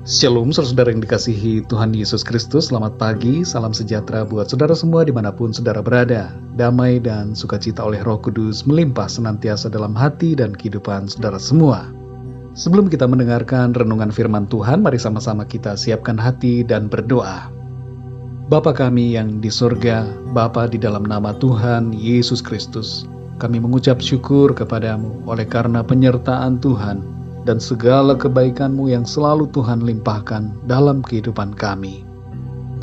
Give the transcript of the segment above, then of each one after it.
Shalom saudara yang dikasihi Tuhan Yesus Kristus. Selamat pagi, salam sejahtera buat saudara semua dimanapun saudara berada. Damai dan sukacita oleh Roh Kudus melimpah senantiasa dalam hati dan kehidupan saudara semua. Sebelum kita mendengarkan renungan firman Tuhan, mari sama-sama kita siapkan hati dan berdoa. Bapa kami yang di surga, Bapa di dalam nama Tuhan Yesus Kristus, kami mengucap syukur kepadamu oleh karena penyertaan Tuhan dan segala kebaikan-Mu yang selalu Tuhan limpahkan dalam kehidupan kami.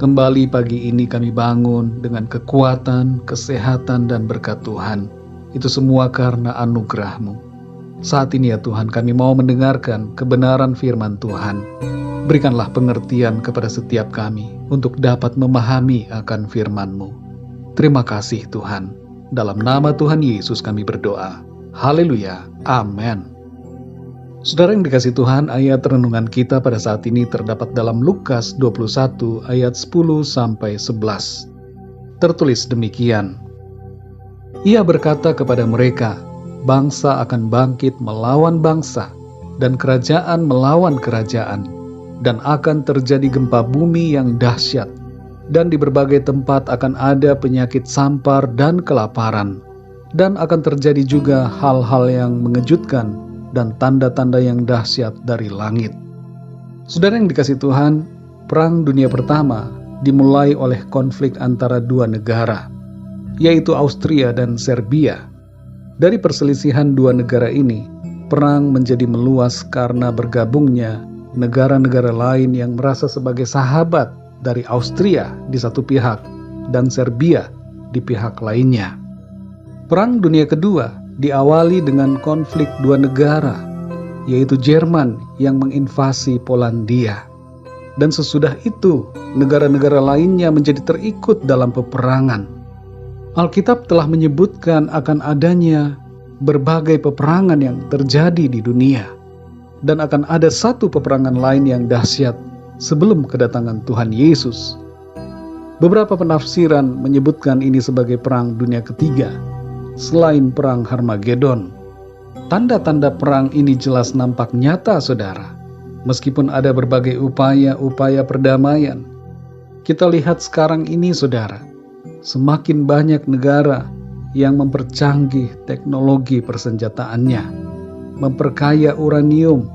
Kembali pagi ini kami bangun dengan kekuatan, kesehatan, dan berkat Tuhan. Itu semua karena anugerah-Mu. Saat ini ya Tuhan, kami mau mendengarkan kebenaran firman Tuhan. Berikanlah pengertian kepada setiap kami untuk dapat memahami akan firman-Mu. Terima kasih Tuhan. Dalam nama Tuhan Yesus kami berdoa. Haleluya. Amin. Saudara yang dikasih Tuhan, ayat renungan kita pada saat ini terdapat dalam Lukas 21 ayat 10-11. Tertulis demikian. Ia berkata kepada mereka, bangsa akan bangkit melawan bangsa, dan kerajaan melawan kerajaan, dan akan terjadi gempa bumi yang dahsyat, dan di berbagai tempat akan ada penyakit sampar dan kelaparan, dan akan terjadi juga hal-hal yang mengejutkan, dan tanda-tanda yang dahsyat dari langit. Saudara yang dikasih Tuhan, Perang Dunia Pertama dimulai oleh konflik antara dua negara, yaitu Austria dan Serbia. Dari perselisihan dua negara ini, perang menjadi meluas karena bergabungnya negara-negara lain yang merasa sebagai sahabat dari Austria di satu pihak dan Serbia di pihak lainnya. Perang Dunia Kedua diawali dengan konflik dua negara, yaitu Jerman yang menginvasi Polandia. Dan sesudah itu, negara-negara lainnya menjadi terikut dalam peperangan. Alkitab telah menyebutkan akan adanya berbagai peperangan yang terjadi di dunia. Dan akan ada satu peperangan lain yang dahsyat sebelum kedatangan Tuhan Yesus. Beberapa penafsiran menyebutkan ini sebagai Perang Dunia Ketiga, selain Perang Harmagedon. Tanda-tanda perang ini jelas nampak nyata, saudara. Meskipun ada berbagai upaya perdamaian. Kita lihat sekarang ini, saudara, semakin banyak negara yang mempercanggih teknologi persenjataannya, memperkaya uranium,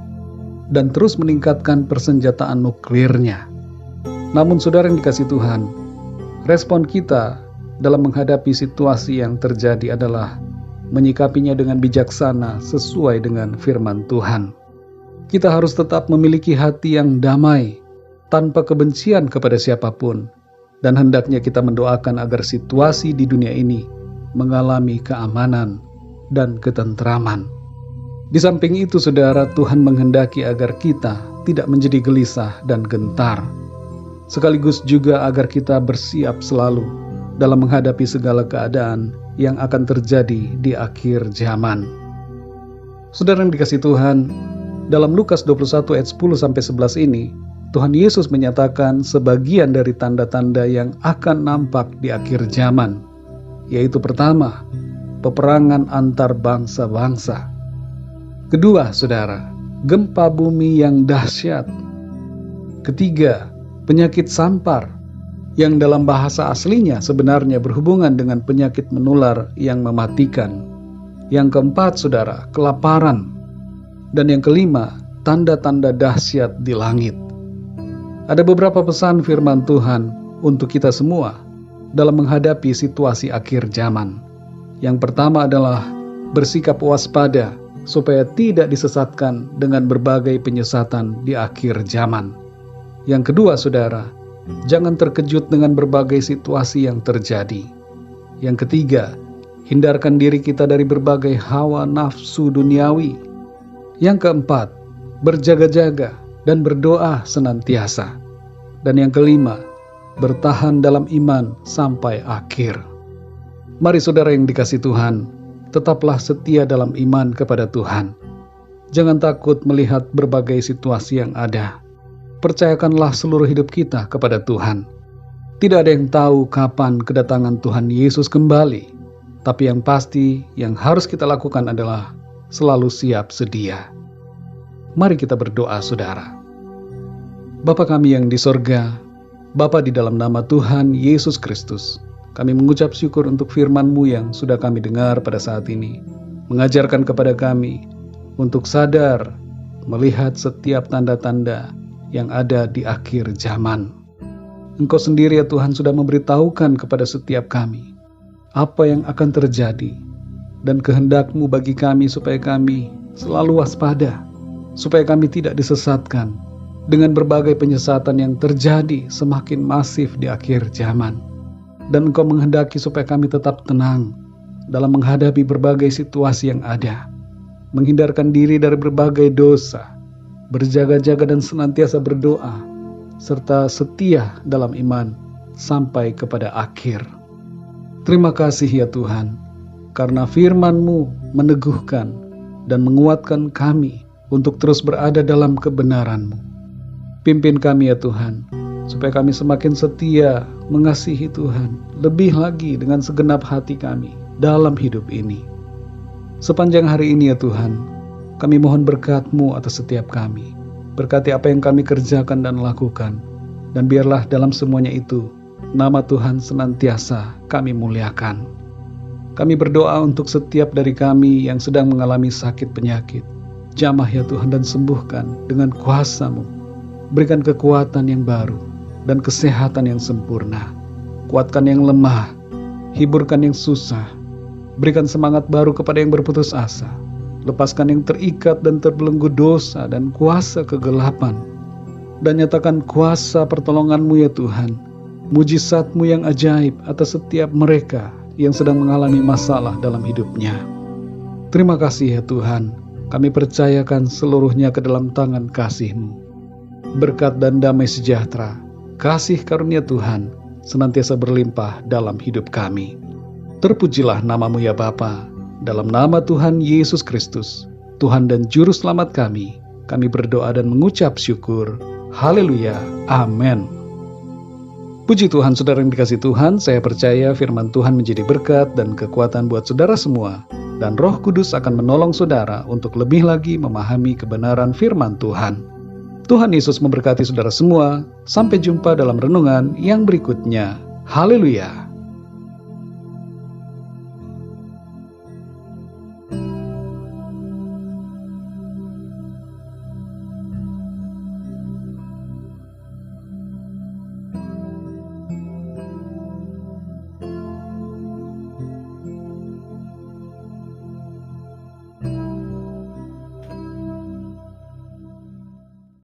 dan terus meningkatkan persenjataan nuklirnya. Namun, saudara yang dikasih Tuhan, respon kita dalam menghadapi situasi yang terjadi adalah menyikapinya dengan bijaksana sesuai dengan firman Tuhan. Kita harus tetap memiliki hati yang damai, tanpa kebencian kepada siapapun, dan hendaknya kita mendoakan agar situasi di dunia ini mengalami keamanan dan ketentraman. Di samping itu, saudara, Tuhan menghendaki agar kita tidak menjadi gelisah dan gentar, sekaligus juga agar kita bersiap selalu dalam menghadapi segala keadaan yang akan terjadi di akhir zaman. Saudara yang dikasih Tuhan, dalam Lukas 21 ayat 10-11 ini, Tuhan Yesus menyatakan sebagian dari tanda-tanda yang akan nampak di akhir zaman, yaitu pertama, peperangan antar bangsa-bangsa. Kedua, saudara, gempa bumi yang dahsyat. Ketiga, penyakit sampar, yang dalam bahasa aslinya sebenarnya berhubungan dengan penyakit menular yang mematikan. Yang keempat, saudara, kelaparan. Dan yang kelima, tanda-tanda dahsyat di langit. Ada beberapa pesan firman Tuhan untuk kita semua dalam menghadapi situasi akhir zaman. Yang pertama adalah bersikap waspada supaya tidak disesatkan dengan berbagai penyesatan di akhir zaman. Yang kedua, saudara, jangan terkejut dengan berbagai situasi yang terjadi. Yang ketiga, hindarkan diri kita dari berbagai hawa nafsu duniawi. Yang keempat, berjaga-jaga dan berdoa senantiasa. Dan yang kelima, bertahan dalam iman sampai akhir. Mari saudara yang dikasih Tuhan, tetaplah setia dalam iman kepada Tuhan. Jangan takut melihat berbagai situasi yang ada. Percayakanlah seluruh hidup kita kepada Tuhan. Tidak ada yang tahu kapan kedatangan Tuhan Yesus kembali. Tapi yang pasti yang harus kita lakukan adalah selalu siap sedia. Mari kita berdoa, saudara. Bapa kami yang di sorga, Bapa di dalam nama Tuhan Yesus Kristus, kami mengucap syukur untuk firman-Mu yang sudah kami dengar pada saat ini, mengajarkan kepada kami untuk sadar melihat setiap tanda-tanda yang ada di akhir zaman. Engkau sendiri ya Tuhan sudah memberitahukan kepada setiap kami apa yang akan terjadi dan kehendak-Mu bagi kami supaya kami selalu waspada, supaya kami tidak disesatkan dengan berbagai penyesatan yang terjadi semakin masif di akhir zaman. Dan Engkau menghendaki supaya kami tetap tenang dalam menghadapi berbagai situasi yang ada, menghindarkan diri dari berbagai dosa, berjaga-jaga dan senantiasa berdoa, serta setia dalam iman sampai kepada akhir. Terima kasih ya Tuhan, karena firman-Mu meneguhkan dan menguatkan kami untuk terus berada dalam kebenaran-Mu. Pimpin kami ya Tuhan, supaya kami semakin setia mengasihi Tuhan, lebih lagi dengan segenap hati kami dalam hidup ini. Sepanjang hari ini ya Tuhan, kami mohon berkat-Mu atas setiap kami. Berkati apa yang kami kerjakan dan lakukan, dan biarlah dalam semuanya itu, nama Tuhan senantiasa kami muliakan. Kami berdoa untuk setiap dari kami yang sedang mengalami sakit penyakit. Jamah ya Tuhan dan sembuhkan dengan kuasa-Mu. Berikan kekuatan yang baru dan kesehatan yang sempurna. Kuatkan yang lemah, hiburkan yang susah. Berikan semangat baru kepada yang berputus asa. Lepaskan yang terikat dan terbelenggu dosa dan kuasa kegelapan. Dan nyatakan kuasa pertolongan-Mu ya Tuhan, mujizat-Mu yang ajaib atas setiap mereka yang sedang mengalami masalah dalam hidupnya. Terima kasih ya Tuhan, kami percayakan seluruhnya ke dalam tangan kasih-Mu. Berkat dan damai sejahtera, kasih karunia Tuhan senantiasa berlimpah dalam hidup kami. Terpujilah nama-Mu ya Bapa. Dalam nama Tuhan Yesus Kristus, Tuhan dan Juru Selamat kami berdoa dan mengucap syukur. Haleluya. Amin. Puji Tuhan, saudara yang dikasihi Tuhan, saya percaya firman Tuhan menjadi berkat dan kekuatan buat saudara semua, dan Roh Kudus akan menolong saudara untuk lebih lagi memahami kebenaran firman Tuhan. Tuhan Yesus memberkati saudara semua. Sampai jumpa dalam renungan yang berikutnya. Haleluya.